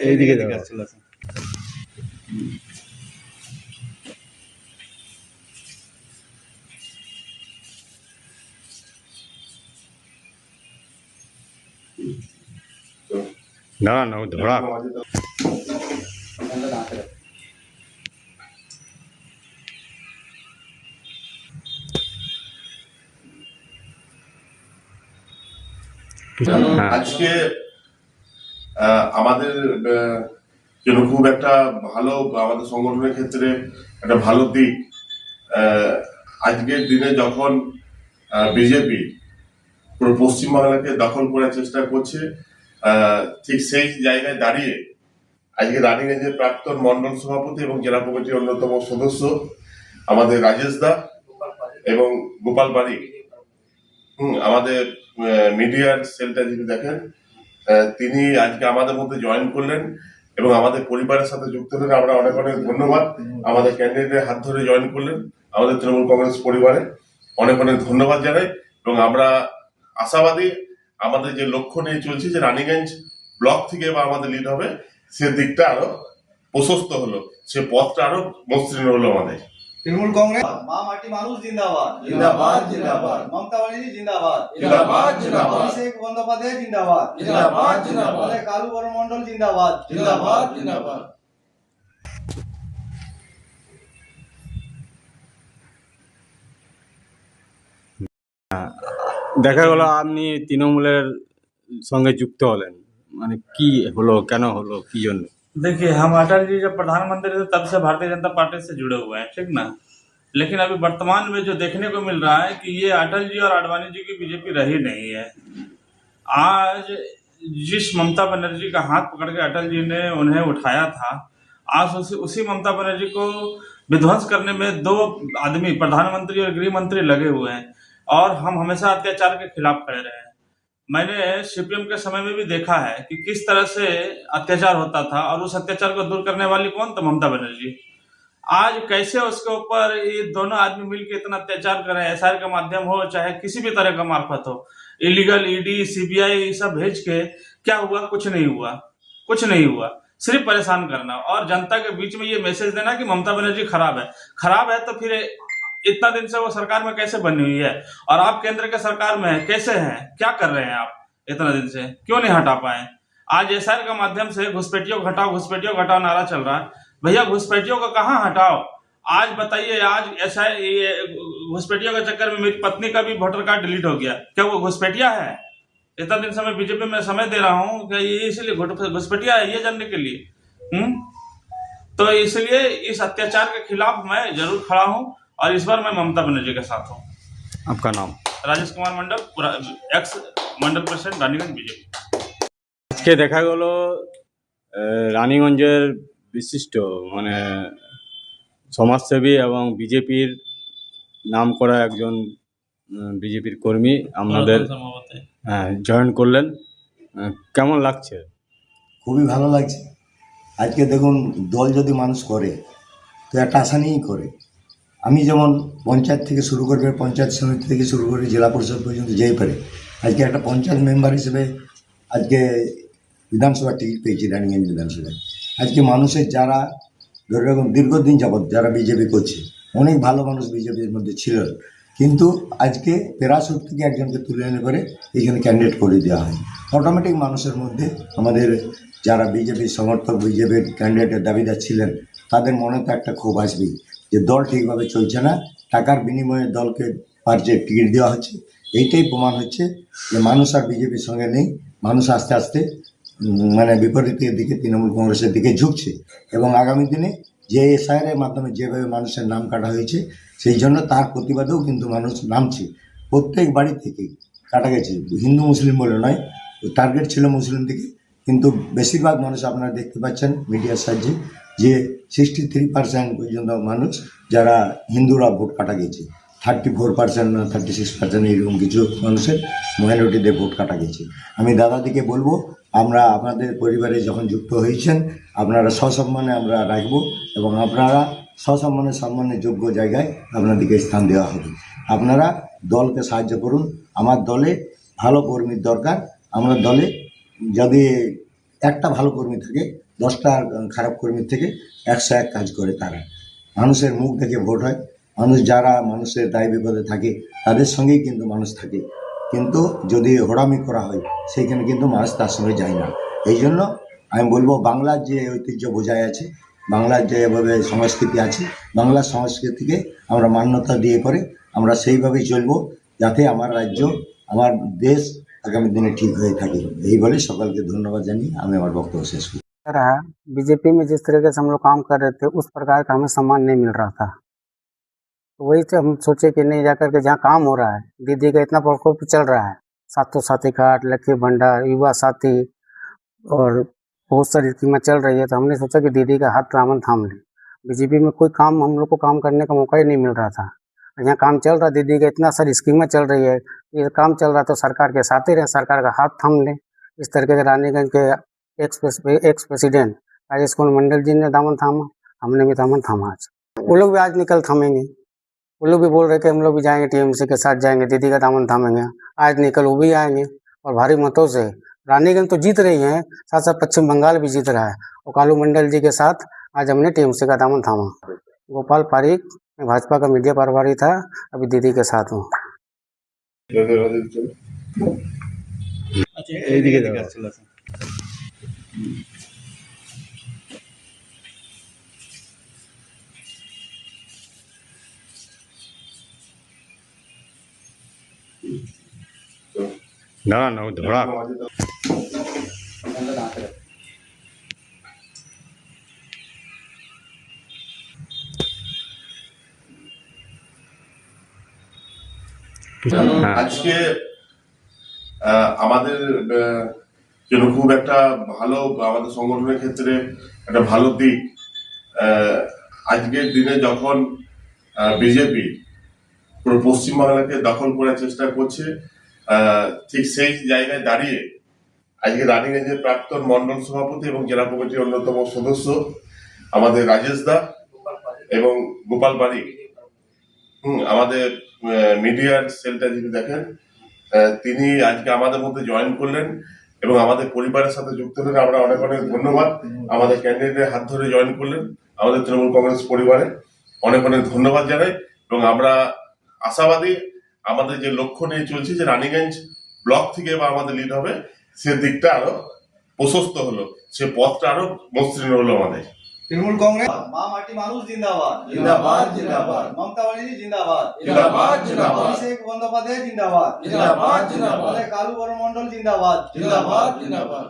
এইদিকে না না ধরা আজকে আমাদের জন্য খুব একটা ভালো, আমাদের সংগঠনের ক্ষেত্রে একটা ভালো দিক। আজকের দিনে যখন বিজেপি পুরো পশ্চিমবাংলাকে দখল করার চেষ্টা করছে, ঠিক সেই জায়গায় দাঁড়িয়ে আজকে রানিগঞ্জের প্রাক্তন মন্ডল সভাপতি এবং জেলা কমিটির অন্যতম সদস্য আমাদের রাজেশ দা এবং গোপাল বাড়ি, আমাদের মিডিয়ার সেলটা যিনি দেখেন, তিনি আজকে আমাদের মধ্যে জয়েন করলেন এবং আমাদের পরিবারের সাথে যুক্ত হলেন। আমরা অনেক অনেক ধন্যবাদ। আমাদের ক্যান্ডিডেটের হাত ধরে জয়েন করলেন, আমাদের তৃণমূল কংগ্রেস পরিবারে অনেক অনেক ধন্যবাদ জানাই। এবং আমরা আশাবাদী, আমাদের যে লক্ষ্য নিয়ে চলছে যে রানিগঞ্জ ব্লক থেকে বা আমাদের লিড হবে, সে দিকটা আরো প্রশস্ত হলো, সে পথটা আরো মসৃণ হলো। আমাদের তৃণমূল কংগ্রেস মা মাটি মানুষ জিন্দাবাদ জিন্দাবাদ জিন্দাবাদ, মমতা ব্যানার্জি জিন্দাবাদ জিন্দাবাদ জিন্দাবাদ, অভিষেক বন্দ্যোপাধ্যায় জিন্দাবাদ জিন্দাবাদ জিন্দাবাদ, কালু বরমন্ডল জিন্দাবাদ জিন্দাবাদ জিন্দাবাদ। দেখা গেল আপনি তৃণমূলের সঙ্গে যুক্ত হলেন, মানে কি হলো, কেন হলো, কি জন্য? देखिए, हम अटल जी जब प्रधानमंत्री थे तब से भारतीय जनता पार्टी से जुड़े हुए हैं, ठीक ना। लेकिन अभी वर्तमान में जो देखने को मिल रहा है कि ये अटल जी और आडवाणी जी की बीजेपी रही नहीं है। आज जिस ममता बनर्जी का हाथ पकड़ के अटल जी ने उन्हें उठाया था, आज उसी ममता बनर्जी को विध्वंस करने में दो आदमी, प्रधानमंत्री और गृह मंत्री, लगे हुए हैं और हम हमेशा अत्याचार के खिलाफ खड़े रहे हैं। मैंने सीपीएम के समय में भी देखा है कि किस तरह से अत्याचार होता था और उस अत्याचार को दूर करने वाली कौन? तो ममता बनर्जी। आज कैसे उसके ऊपर ये दोनों आदमी मिलकर इतना अत्याचार करें, एसआईआर का माध्यम हो चाहे किसी भी तरह का मार्फत हो, इलीगल ईडी सीबीआई सब भेज के क्या हुआ? कुछ नहीं हुआ, कुछ नहीं हुआ, सिर्फ परेशान करना और जनता के बीच में ये मैसेज देना कि ममता बनर्जी खराब है। खराब है तो फिर इतना दिन से वो सरकार में कैसे बनी हुई है और आप केंद्र के सरकार में है, कैसे हैं, क्या कर रहे हैं आप? इतना दिन से क्यों नहीं हटा पाए? आज एसआईआर के माध्यम से घुसपैठियों को हटाओ, घुसपैठियों को हटाओ नारा चल रहा है। भैया घुसपैठियों को कहाँ हटाओ? आज बताइए, आज ऐसा घुसपैठियों के चक्कर में मेरी पत्नी का भी वोटर कार्ड डिलीट हो गया, क्या वो घुसपैठिया है? इतना दिन से मैं बीजेपी में समय दे रहा हूँ, क्या ये इसलिए घुसपैठिया है ये जानने के लिए? तो इसलिए इस अत्याचार के खिलाफ मैं जरूर खड़ा हूँ और इस बार मैं ममता बनर्जी के साथ हूँ। आपका नाम? राजेश कुमार मंडल, एक्स मंडल प्रेसिडेंट रानीगंज बीजेपी। আজকে দেখা গেল রানীগঞ্জের বিশিষ্ট মানে সমাজসেবী এবং বিজেপির নাম করা একজন বিজেপির কর্মী আপনাদের জয়েন করলেন, কেমন লাগছে? খুবই ভালো লাগছে। আজকে দেখুন, দল যদি মানুষ করে তো একটা আশা নিয়েই করে। আমি যেমন পঞ্চায়েত থেকে শুরু করবে, পঞ্চায়েত সমিতি থেকে শুরু করে জেলা পরিষদ পর্যন্ত যেই পারে, আজকে একটা পঞ্চায়েত মেম্বার হিসেবে আজকে বিধানসভার টিকিট পেয়েছি রানীগঞ্জ বিধানসভায়। আজকে মানুষের যারা ধরে রাখুন দীর্ঘদিন যাবৎ যারা বিজেপি করছে, অনেক ভালো মানুষ বিজেপির মধ্যে ছিল, কিন্তু আজকে প্যারাশুট থেকে একজনকে তুলে এনে করে এইখানে ক্যান্ডিডেট করে দেওয়া হয়। অটোমেটিক মানুষের মধ্যে আমাদের যারা বিজেপির সমর্থক, বিজেপির ক্যান্ডিডেটের দাবিদার ছিলেন, তাদের মনে তো একটা ক্ষোভ আসবেই যে দল ঠিকভাবে চলছে না, টাকার বিনিময়ে দলকে পারছে টিকিট দেওয়া হচ্ছে। এইটাই প্রমাণ হচ্ছে যে মানুষ আর বিজেপির সঙ্গে নেই, মানুষ আস্তে আস্তে মানে বিপরীতের দিকে, তৃণমূল কংগ্রেসের দিকে ঝুঁকছে। এবং আগামী দিনে যে এসআইআরের মাধ্যমে যেভাবে মানুষের নাম কাটা হয়েছে, সেই জন্য তার প্রতিবাদেও কিন্তু মানুষ নামছে। প্রত্যেক বাড়ি থেকেই কাটা গেছে, হিন্দু মুসলিম বলে নয়, টার্গেট ছিল মুসলিম দিকে, কিন্তু বেশিরভাগ মানুষ আপনারা দেখতে পাচ্ছেন মিডিয়ার সাহায্যে যে 63% পর্যন্ত মানুষ যারা হিন্দুরা ভোট কাটা গেছে, 34% না 36% এরকম কিছু মানুষের মাইনরিটিদের ভোট কাটা গেছে। আমি দাদাদিকে বলবো, আমরা আপনাদের পরিবারে যখন যুক্ত হয়েছেন, আপনারা সসম্মানে আমরা রাখবো এবং আপনারা সসম্মানে সম্মানের যোগ্য জায়গায় আপনাদেরকে স্থান দেওয়া হবে। আপনারা দলকে সাহায্য করুন, আমার দলে ভালো কর্মীর দরকার, আমরা দলে যদি একটা ভালো কর্মী থাকে 10টা খারাপ কর্মীর থেকে 101 কাজ করে তারা। মানুষের মুখ দেখে ভোট হয়। মানুষ যারা মানুষের দায় বিপদে থাকে তাদের সঙ্গেই কিন্তু মানুষ থাকে, কিন্তু যদি হোড়ামি করা হয় সেইখানে কিন্তু মানুষ তার সঙ্গে যায় না। এই জন্য আমি বলবো বাংলার যে ঐতিহ্য বজায় আছে, বাংলার যে এভাবে সংস্কৃতি আছে, বাংলার সংস্কৃতিকে আমরা মান্যতা দিয়ে করে আমরা সেইভাবেই চলবো, যাতে আমার রাজ্য আমার দেশ আগামী दिने ठीक হয়ে থাকে। এই বলে সকলকে ধন্যবাদ জানিয়ে আমি আমার বক্তব্য শেষ করি। रहा बीजेपी में जिस तरीके से हम लोग काम कर रहे थे उस प्रकार का हमें सम्मान नहीं मिल रहा था, तो वही से हम सोचे कि नहीं जाकर के जहाँ काम हो रहा है, दीदी का इतना प्रकोप चल रहा है, सातों साथी कार्ड, लक्ष्मी भंडार, युवा साथी और बहुत सारी स्कीमें चल रही है, तो हमने सोचा कि दीदी का हाथ दामन थाम लें। बीजेपी में कोई काम हम लोग को काम करने का मौका ही नहीं मिल रहा था, यहाँ काम चल रहा, दीदी का इतना सारी स्कीमें चल रही है, ये काम चल रहा तो सरकार के साथ ही रहे, सरकार का हाथ थाम लें। इस तरीके से रानीगंज के एक्स प्रेसिडेंट राजेश कुमार मंडल जी ने दामन थामा, हमने भी दामन थामा। आज वो लोग भी आज निकल थामेंगे, वो लोग भी बोल रहे कि हम लोग भी जाएंगे, टीएमसी के साथ जाएंगे, दीदी का दामन थामेंगे। आज निकल वो भी आएंगे और भारी मतों से रानीगंज तो जीत रही हैं, साथ साथ पश्चिम बंगाल भी जीत रहा है, और कालू मंडल जी के साथ आज हमने टीएमसी का दामन थामा। गोपाल पारीक, मैं भाजपा का मीडिया प्रभारी था, अभी दीदी के साथ हूँ। এইদিকে যাও। না না ধরা হ্যাঁ আজকে আমাদের জন্য খুব একটা ভালো, আমাদের সংগঠনের ক্ষেত্রে একটা ভালো দিক, আজকের দিনে যখন বিজেপি পুরো পশ্চিমবাংলাকে দখল করার চেষ্টা করছে, ঠিক সেই জায়গায় দাঁড়িয়ে আজকে রানীগঞ্জের প্রাক্তন মন্ডল সভাপতি এবং জেলা কমিটির অন্যতম সদস্য আমাদের রাজেশ দা এবং গোপাল বারিক, আমাদের মিডিয়ার সেলটা যিনি দেখেন, তিনি আজকে আমাদের মধ্যে জয়েন করলেন এবং আমাদের পরিবারের সাথে যুক্ত হলেন। আমরা অনেক অনেক ধন্যবাদ। আমাদের ক্যান্ডিডেটের হাত ধরে জয়েন করলেন, আমাদের তৃণমূল কংগ্রেস পরিবারে অনেক অনেক ধন্যবাদ জানাই। এবং আমরা আশাবাদী, আমাদের যে লক্ষ্য নিয়ে চলছি যে রানীগঞ্জ ব্লক থেকে বা আমাদের লিড হবে, সে দিকটা আরো প্রশস্ত হলো, সে পথটা আরো মসৃণ হলো আমাদের। তৃণমূল কংগ্রেস, মা মাটি মানুষ জিন্দাবাদ, जिंदाबाद जिंदाबाद মমতা ব্যানার্জি জিন্দাবাদ, जिंदाबाद जिंदाबाद অভিষেক বন্দ্যোপাধ্যায় জিন্দাবাদ, जिंदाबाद जिंदाबाद কালু বড় মন্ডল জিন্দাবাদ, जिंदाबाद जिंदाबाद